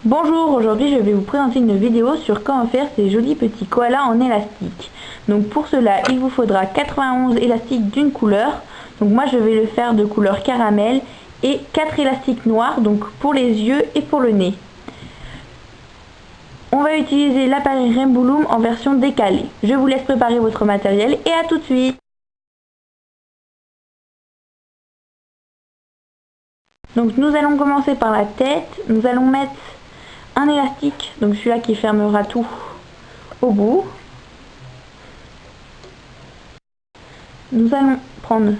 Bonjour, aujourd'hui je vais vous présenter une vidéo sur comment faire ces jolis petits koalas en élastique. Donc pour cela il vous faudra 91 élastiques d'une couleur. Donc moi je vais le faire de couleur caramel et 4 élastiques noirs, donc pour les yeux et pour le nez. On va utiliser l'appareil Rainbow Loom en version décalée. Je vous laisse préparer votre matériel et à tout de suite. Donc nous allons commencer par la tête. Nous allons mettre un élastique, donc celui-là qui fermera tout au bout. Nous allons prendre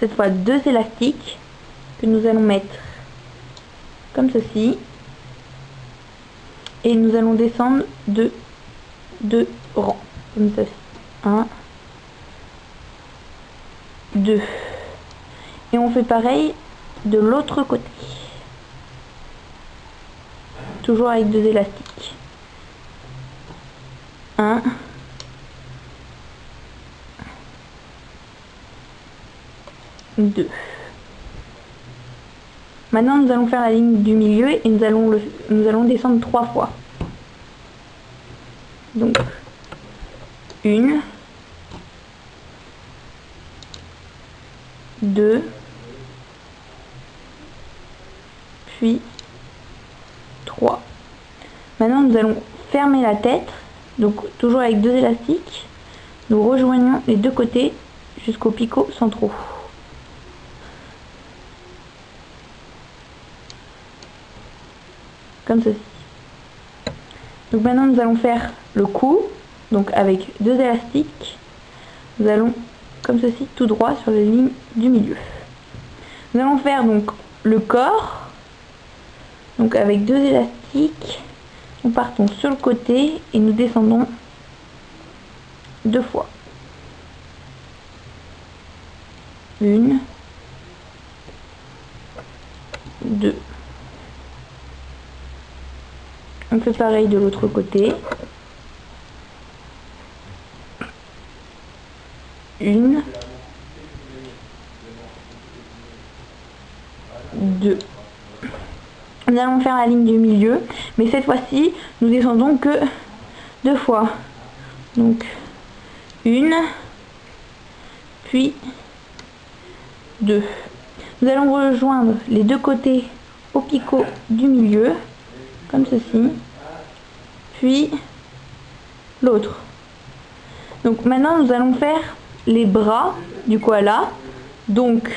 cette fois deux élastiques que nous allons mettre comme ceci et nous allons descendre de deux rangs comme ceci. 1, 2 et on fait pareil de l'autre côté, toujours avec deux élastiques. 1, 2. Maintenant nous allons faire la ligne du milieu et nous allons descendre 3 fois. Donc 1, 2, puis 3. Maintenant nous allons fermer la tête, donc toujours avec deux élastiques. Nous rejoignons les deux côtés jusqu'aux picots centraux. Comme ceci. Donc maintenant nous allons faire le cou, donc avec deux élastiques. Nous allons comme ceci tout droit sur les lignes du milieu. Nous allons faire donc le corps, donc avec deux élastiques. Nous partons sur le côté et nous descendons deux fois. 1, 2. On fait pareil de l'autre côté. 1, 2. Nous allons faire la ligne du milieu, mais cette fois-ci, nous descendons que deux fois. Donc 1, puis 2. Nous allons rejoindre les deux côtés au picot du milieu, comme ceci, puis l'autre. Donc maintenant nous allons faire les bras du koala. Donc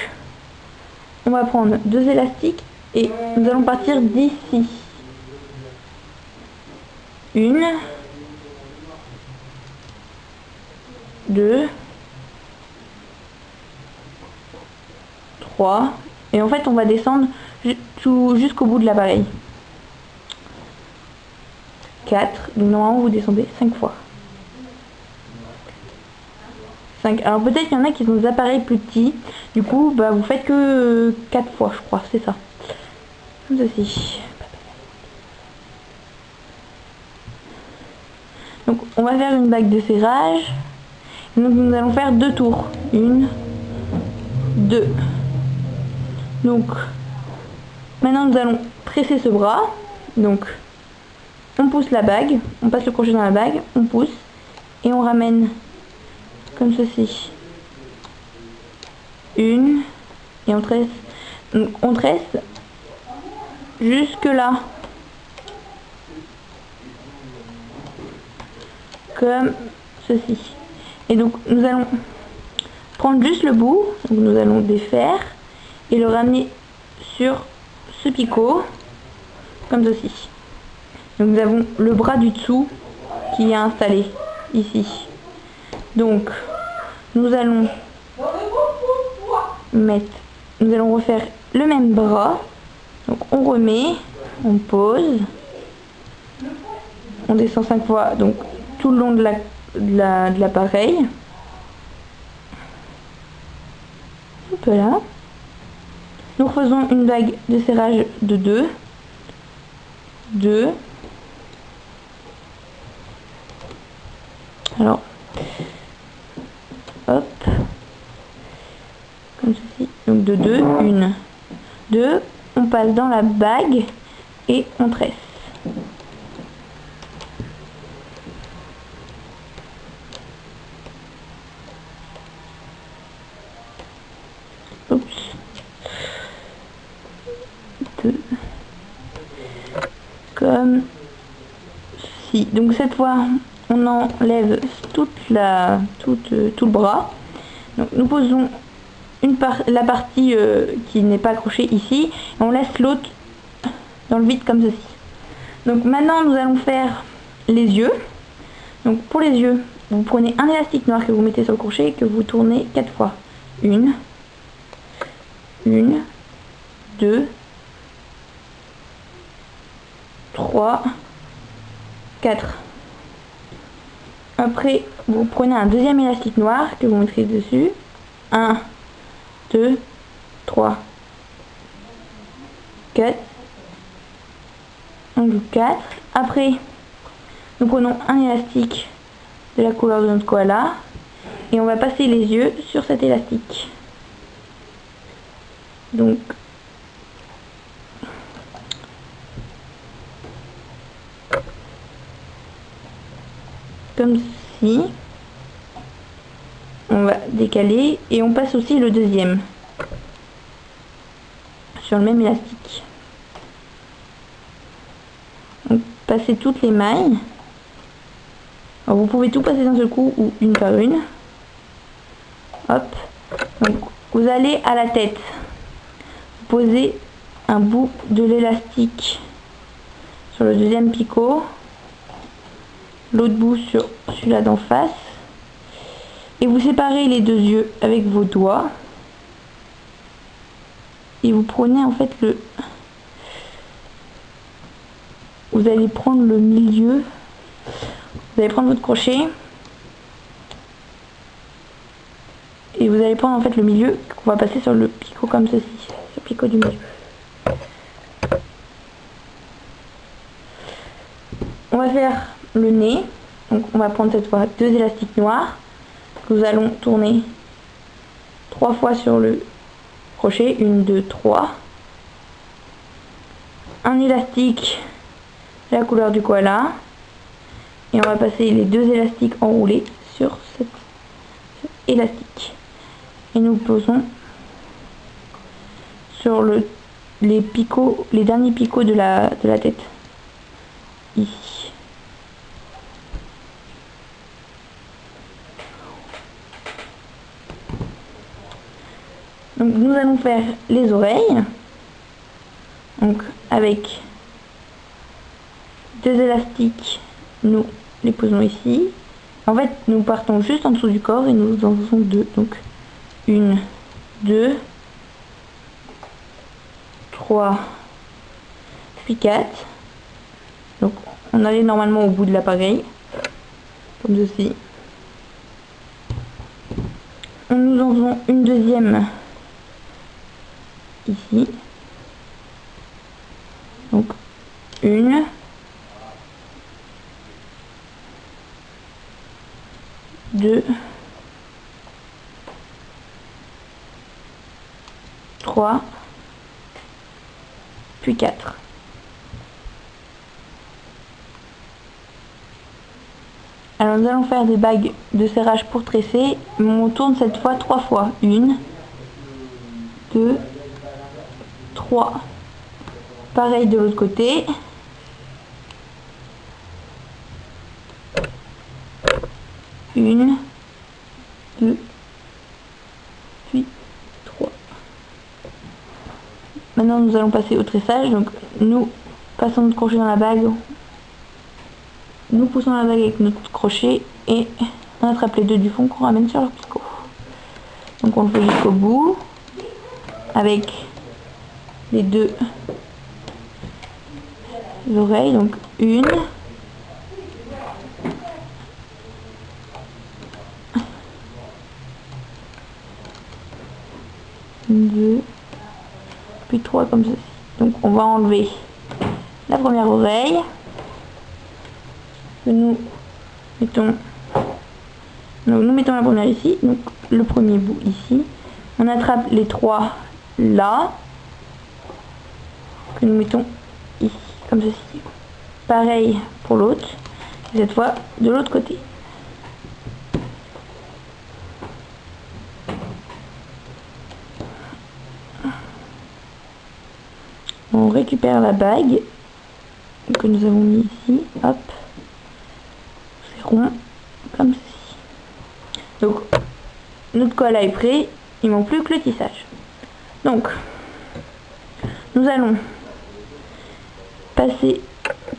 on va prendre deux élastiques et nous allons partir d'ici. 1, 2, 3 et en fait on va descendre jusqu'au bout de l'appareil. 4, donc normalement vous descendez 5 fois. 5. Alors peut-être qu'il y en a qui ont des appareils plus petits, du coup bah, vous faites que 4 fois, je crois, c'est ça. Comme ceci. Donc on va faire une bague de serrage. Donc nous allons faire deux tours. 1, 2. Donc maintenant nous allons presser ce bras. Donc on pousse la bague, on passe le crochet dans la bague, on pousse et on ramène comme ceci. 1 et on tresse. Donc on tresse jusque là. Comme ceci. Et donc nous allons prendre juste le bout, donc nous allons défaire et le ramener sur ce picot comme ceci. Donc nous avons le bras du dessous qui est installé ici. Donc nous allons refaire le même bras. Donc on remet, on pose, on descend 5 fois donc tout le long de l'appareil. Un peu là. Nous refaisons une bague de serrage de 2. 2. Alors, hop, comme ceci. Donc de 2, 1, 2. On passe dans la bague et on tresse. comme si. Donc cette fois, on enlève tout le bras. Donc nous posons la partie qui n'est pas accrochée ici, et on laisse l'autre dans le vide comme ceci. Donc maintenant nous allons faire les yeux. Donc pour les yeux, vous prenez un élastique noir que vous mettez sur le crochet et que vous tournez 4 fois. 1, 2, 3, 4. Après, vous prenez un deuxième élastique noir que vous mettrez dessus. 1, 2, 3, 4. On joue 4. Après, nous prenons un élastique de la couleur de notre koala et on va passer les yeux sur cet élastique. Donc, comme ci, on va décaler et on passe aussi le deuxième sur le même élastique. Donc, passez toutes les mailles. Alors, vous pouvez tout passer d'un seul coup ou une par une. Hop. Donc, vous allez à la tête. Vous posez un bout de l'élastique sur le deuxième picot, l'autre bout sur celui-là d'en face, et vous séparez les deux yeux avec vos doigts et vous prenez en fait vous allez prendre le milieu, vous allez prendre votre crochet et vous allez prendre en fait le milieu qu'on va passer sur le picot comme ceci, sur le picot du milieu. On va faire le nez. Donc on va prendre cette fois deux élastiques noirs que nous allons tourner 3 fois sur le crochet. 1, 2, 3. Un élastique de la couleur du koala. Et on va passer les deux élastiques enroulés sur cet élastique. Et nous posons sur les derniers picots de la tête. Ici. Donc nous allons faire les oreilles. Donc avec deux élastiques, nous les posons ici. En fait, nous partons juste en dessous du corps et nous en faisons 2. Donc 1, 2, 3, puis 4. Donc on allait normalement au bout de l'appareil, comme ceci. Nous en faisons une deuxième ici. Donc 1, 2, 3, puis 4. Alors nous allons faire des bagues de serrage pour tresser, mais on tourne cette fois 3 fois. 1, 2, 3. Pareil de l'autre côté. 1, 2, puis 3. Maintenant nous allons passer au tressage. Donc nous passons notre crochet dans la bague. Nous poussons la bague avec notre crochet et on attrape les deux du fond qu'on ramène sur le picot. Donc on le fait jusqu'au bout avec les deux oreilles. Donc 1, 2, puis 3 comme ceci. Donc on va enlever la première oreille que nous mettons. Donc nous mettons la première ici, donc le premier bout ici. On attrape les 3 là que nous mettons ici comme ceci. Pareil pour l'autre, cette fois de l'autre côté. On récupère la bague que nous avons mis ici, hop, c'est rond, comme ceci. Donc, notre cola est prêt, il ne manque plus que le tissage. Donc, nous allons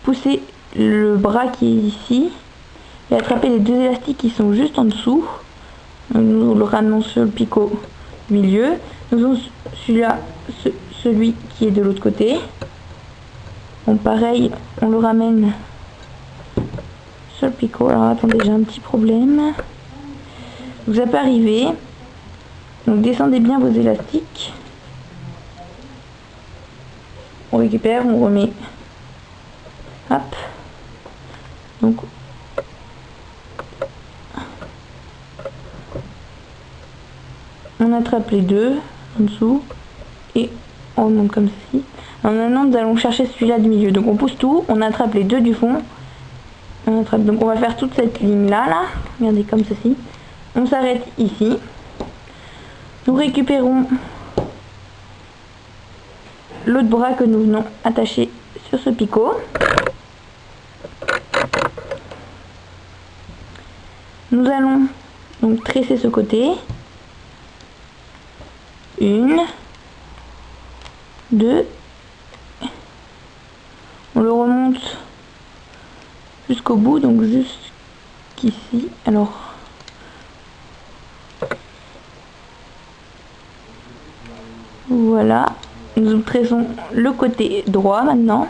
pousser le bras qui est ici et attraper les deux élastiques qui sont juste en dessous. Nous le ramenons sur le picot du milieu. Nous avons celui-là, celui qui est de l'autre côté. Bon, pareil, on le ramène sur le picot. Alors attendez, j'ai un petit problème. Donc ça peut arriver. Donc descendez bien vos élastiques. On récupère, on remet. Hop. Donc on attrape les deux en dessous et on remonte comme ceci. Alors maintenant nous allons chercher celui-là du milieu. Donc on pousse tout, on attrape les deux du fond. On attrape. Donc on va faire toute cette ligne là. Regardez comme ceci. On s'arrête ici. Nous récupérons l'autre bras que nous venons attacher sur ce picot. Nous allons donc tresser ce côté. 1, 2. On le remonte jusqu'au bout, donc jusqu'ici. Alors, voilà. Nous tressons le côté droit maintenant.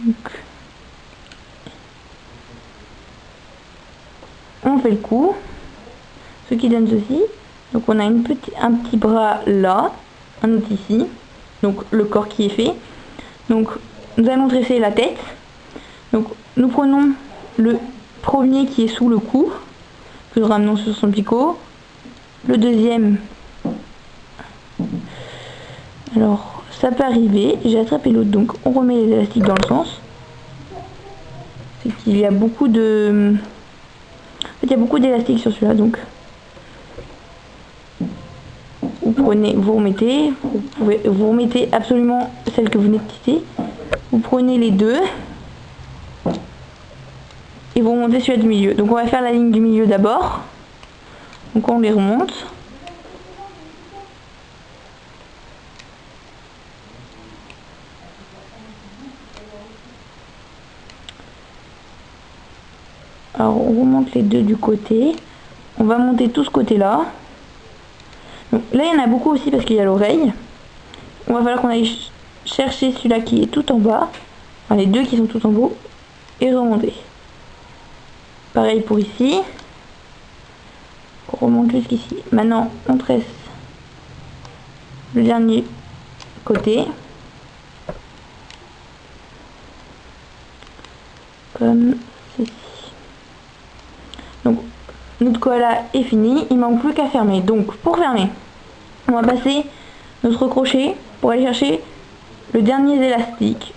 Donc, on fait le coup, ce qui donne ceci. Donc on a un petit bras là, un autre ici, donc le corps qui est fait. Donc nous allons dresser la tête. Donc nous prenons le premier qui est sous le cou, que nous ramenons sur son picot. Le deuxième, alors ça peut arriver, j'ai attrapé l'autre, donc on remet les élastiques dans le sens. C'est qu'il y a beaucoup de... En fait, il y a beaucoup d'élastiques sur celui-là, donc vous remettez, vous remettez absolument celle que vous venez de tisser. Vous prenez les deux et vous remontez celui-là du milieu. Donc on va faire la ligne du milieu d'abord. Donc on les remonte. Alors on remonte les deux du côté. On va monter tout ce côté-là. Donc là il y en a beaucoup aussi parce qu'il y a l'oreille. On va falloir qu'on aille chercher celui-là qui est tout en bas. Enfin les deux qui sont tout en haut. Et remonter. Pareil pour ici. On remonte jusqu'ici. Maintenant on tresse le dernier côté. Comme ceci. Donc notre koala est fini, il manque plus qu'à fermer. Donc pour fermer, on va passer notre crochet pour aller chercher le dernier élastique.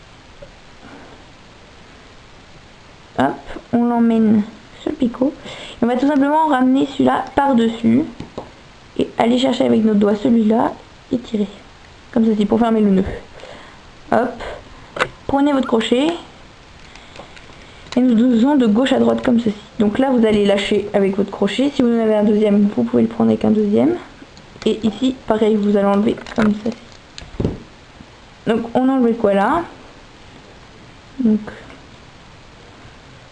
Hop, on l'emmène sur le picot. Et on va tout simplement ramener celui-là par-dessus et aller chercher avec notre doigt celui-là et tirer. Comme ceci pour fermer le nœud. Hop, prenez votre crochet. Et nous faisons de gauche à droite comme ceci. Donc là vous allez lâcher avec votre crochet. Si vous en avez un deuxième, vous pouvez le prendre avec un deuxième. Et ici pareil, vous allez enlever comme ceci. Donc on enlève le koala.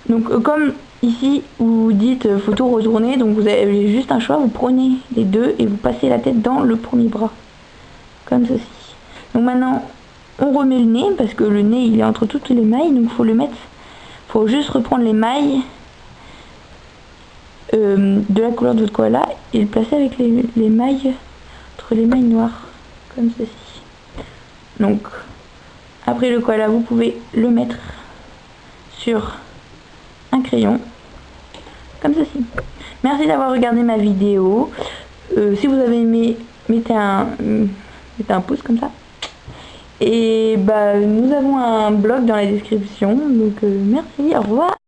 Donc comme ici vous dites faut tout retourner, donc vous avez juste un choix, vous prenez les deux et vous passez la tête dans le premier bras. Comme ceci. Donc maintenant on remet le nez parce que le nez il est entre toutes les mailles, donc il faut le mettre. Faut juste reprendre les mailles de la couleur de votre koala et le placer avec les mailles entre les mailles noires comme ceci. Donc après le koala vous pouvez le mettre sur un crayon comme ceci. Merci d'avoir regardé ma vidéo. Si vous avez aimé, mettez un pouce comme ça Et bah nous avons un blog dans la description, donc merci, au revoir.